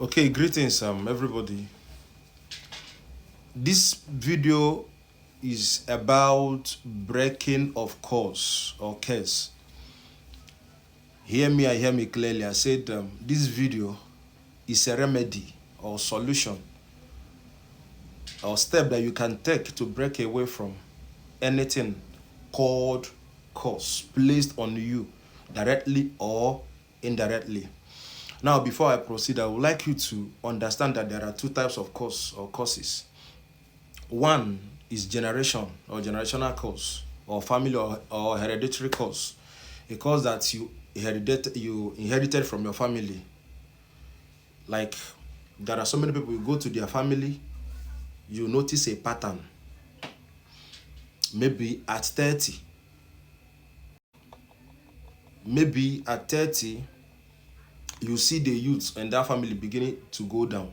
Okay, greetings, everybody. This video is about breaking of course or curse. Hear me clearly. I said this video is a remedy or solution or step that you can take to break away from anything called curse placed on you directly or indirectly. Now, before I proceed, I would like you to understand that there are two types of curse or curses. One is generation or generational curse or family or hereditary curse. A curse that you inherited from your family. Like there are so many people, you go to their family, you notice a pattern. Maybe at 30, maybe at 30, you see the youth in that family beginning to go down.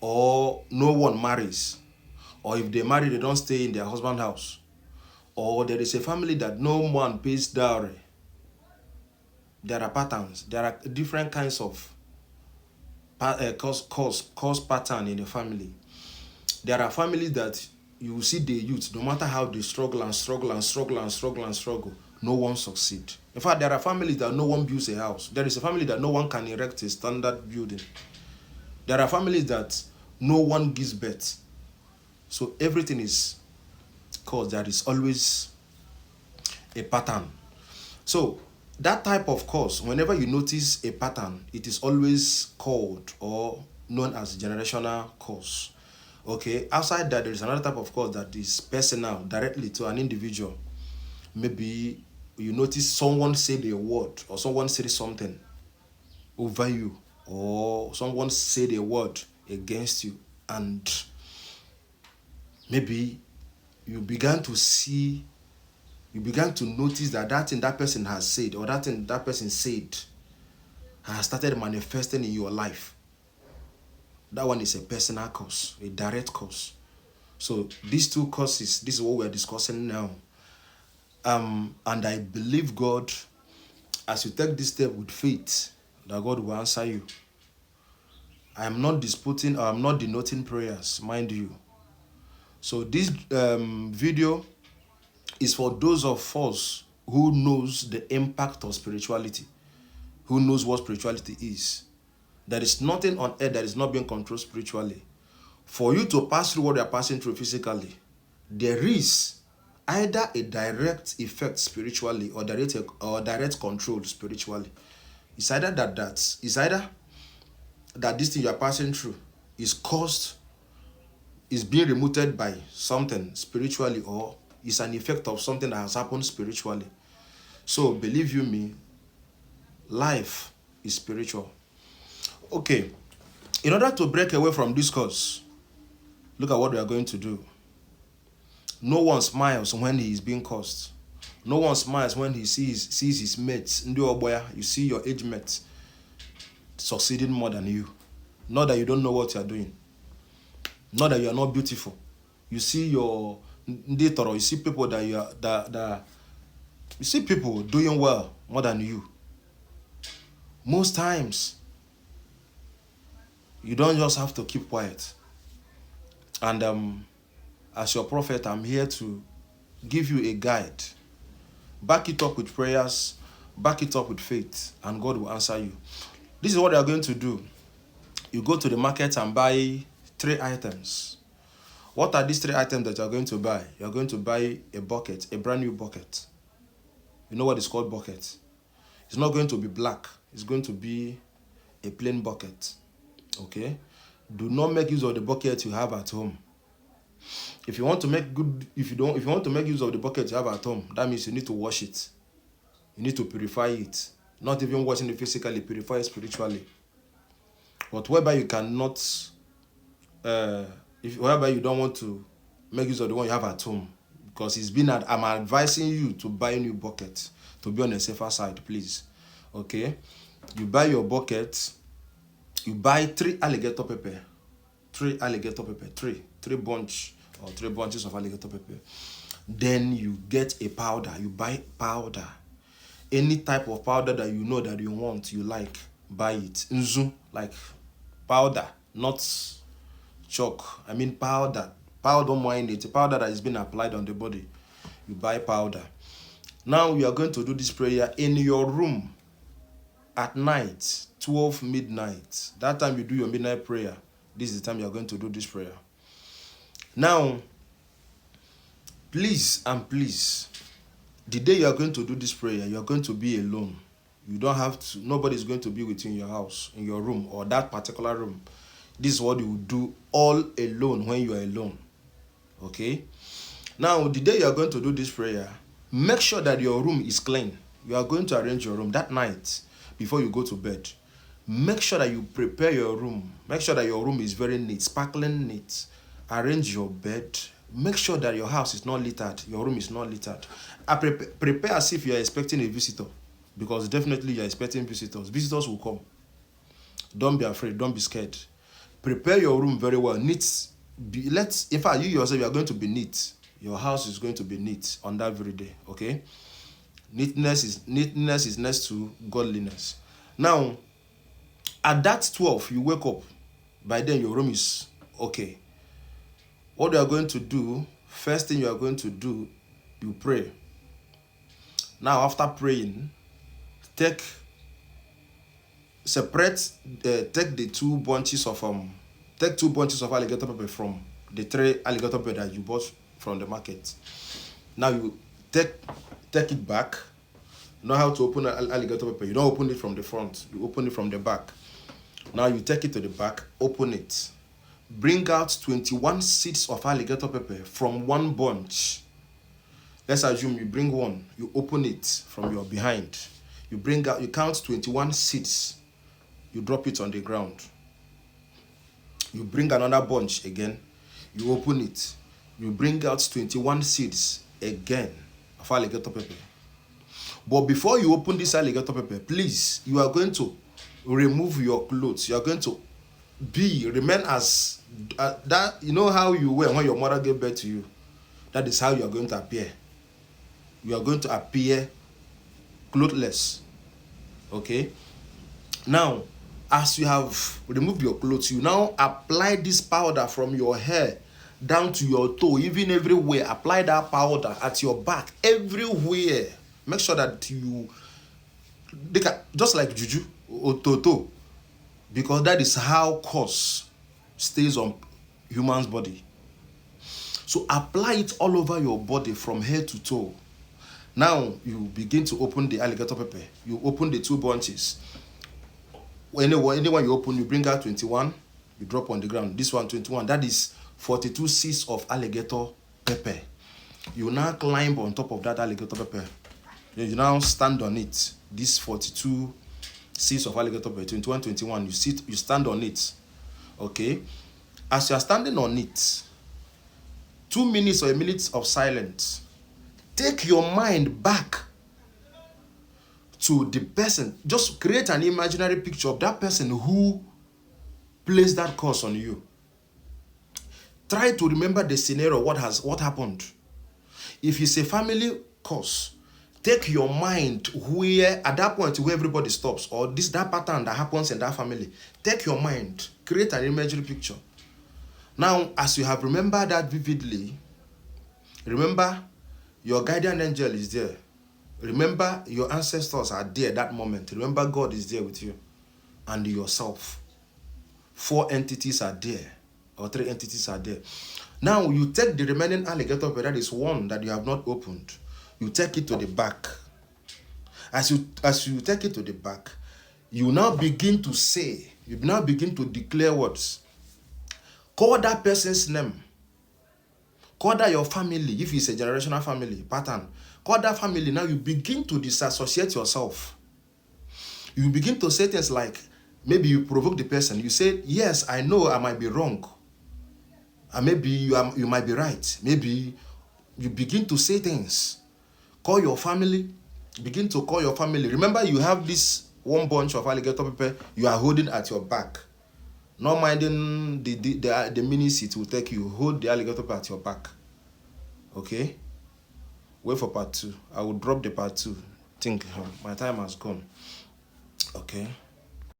Or no one marries. Or if they marry, they don't stay in their husband's house. Or there is a family that no one pays dowry. There are patterns. There are different kinds of cause pattern in the family. There are families that you see the youth, no matter how they struggle and struggle and struggle and struggle and struggle, no one succeed. In fact, there are families that no one builds a house. There is a family that no one can erect a standard building. There are families that no one gives birth. So everything is caused. There is always a pattern. So that type of cause, whenever you notice a pattern, it is always called or known as generational cause. Okay, outside that, there is another type of cause that is personal, directly to an individual. Maybe you notice someone said a word or someone said something over you, or someone said a word against you, and maybe you began to see, you began to notice that that thing that person has said or that thing that person said has started manifesting in your life. That one is a personal cause, a direct cause. So these two causes, this is what we're discussing now. And I believe God, as you take this step with faith, that God will answer you. I am not disputing or I'm not denoting prayers, mind you. So this video is for those of us who knows the impact of spirituality, who knows what spirituality is. There is nothing on earth that is not being controlled spiritually. For you to pass through what you are passing through physically, there is either a direct effect spiritually or direct control spiritually. It's either that this thing you are passing through is being removed by something spiritually, or is an effect of something that has happened spiritually. So believe you me, life is spiritual. Okay, in order to break away from this cause, look at what we are going to do. No one smiles when he is being cursed. No one smiles when he sees his mates. You see your age mates succeeding more than you. Not that you don't know what you are doing. Not that you are not beautiful. You see you see people you see people doing well more than you. Most times, you don't just have to keep quiet. And as your prophet, I'm here to give you a guide. Back it up with prayers, back it up with faith, and God will answer you. This is what you are going to do. You go to the market and buy 3 items. What are these 3 items that you are going to buy? You are going to buy a bucket, a brand new bucket. You know what is called bucket? It's not going to be black. It's going to be a plain bucket. Okay? Do not make use of the bucket you have at home. If you want to make use of the bucket you have at home, that means you need to wash it. You need to purify it. Not even washing it physically, purify it spiritually. But whereby you cannot, whereby you don't want to make use of the one you have at home, because I'm advising you to buy a new bucket to be on the safer side, please. Okay? You buy your bucket, you buy 3 alligator pepper. 3 alligator pepper, 3 bunches of alligator pepper. Then you get a powder. You buy powder. Any type of powder that you know that you want, you like, buy it. Nzu, like Powder, not chalk. I mean powder. Powder, don't mind it. Powder that is being applied on the body. You buy powder. Now you are going to do this prayer in your room at night, 12 midnight. That time you do your midnight prayer. This is the time you are going to do this prayer. Now, please and please, the day you are going to do this prayer, you are going to be alone. You don't have to, nobody is going to be with you in your house, in your room, or that particular room. This is what you will do all alone when you are alone. Okay? Now, the day you are going to do this prayer, make sure that your room is clean. You are going to arrange your room that night before you go to bed. Make sure that you prepare your room. Make sure that your room is very neat, sparkling neat. Arrange your bed. Make sure that your house is not littered. Your room is not littered. Prepare as if you are expecting a visitor, because definitely you are expecting visitors. Visitors will come. Don't be afraid. Don't be scared. Prepare your room very well. Neat. In fact, you yourself, you are going to be neat. Your house is going to be neat on that very day. Okay? Neatness is next to godliness. Now, at that 12, you wake up. By then, your room is okay. What you are going to do, first thing you are going to do, you pray. Now, after praying, take the two bunches of alligator pepper from the 3 alligator pepper that you bought from the market. Now you take it back. You know how to open an alligator pepper. You don't open it from the front. You open it from the back. Now you take it to the back, open it. Bring out 21 seeds of alligator pepper from one bunch. Let's assume you bring one. You open it from your behind. You count 21 seeds. You drop it on the ground. You bring another bunch again. You open it. You bring out 21 seeds again of alligator pepper. But before you open this alligator pepper, please, you are going to remove your clothes. You are going to remain as that. You know how you were when your mother gave birth to you. That is how you are going to appear. You are going to appear clothless. Okay? Now, as you have removed your clothes, you now apply this powder from your hair down to your toe, even everywhere. Apply that powder at your back, everywhere. Make sure that just like juju or toto, because that is how curse stays on human's body. So apply it all over your body from head to toe. Now you begin to open the alligator pepper. You open the 2 bunches. Anyone you open, you bring out 21, you drop on the ground. This one, 21. That is 42 seeds of alligator pepper. You now climb on top of that alligator pepper. You now stand on it. This 42 seeds of alligator pepper, 21, 21. You stand on it. Okay? As you are standing on it, 2 minutes or a minute of silence. Take your mind back to the person. Just create an imaginary picture of that person who placed that curse on you. Try to remember the scenario, what happened. If it's a family curse, take your mind where, at that point where everybody stops, or that pattern that happens in that family. Take your mind, create an imaginary picture. Now, as you have remembered that vividly, remember your guardian angel is there. Remember your ancestors are there at that moment. Remember God is there with you and yourself. 4 entities are there, or 3 entities are there. Now you take the remaining alligator pepper, that is one that you have not opened. You take it to the back. As you take it to the back, you now begin to say, you now begin to declare words. Call that person's name. Call that your family, if it's a generational family pattern. Call that family. Now you begin to disassociate yourself. You begin to say things like, maybe you provoke the person. You say, yes, I know I might be wrong. And maybe you might be right. Maybe you begin to say things. Call your family. Begin to call your family. Remember, you have this 1 bunch of alligator pepper you are holding at your back. Not minding the minutes it will take you. Hold the alligator pepper at your back. Okay? Wait for part 2. I will drop the part 2. Think my time has gone. Okay?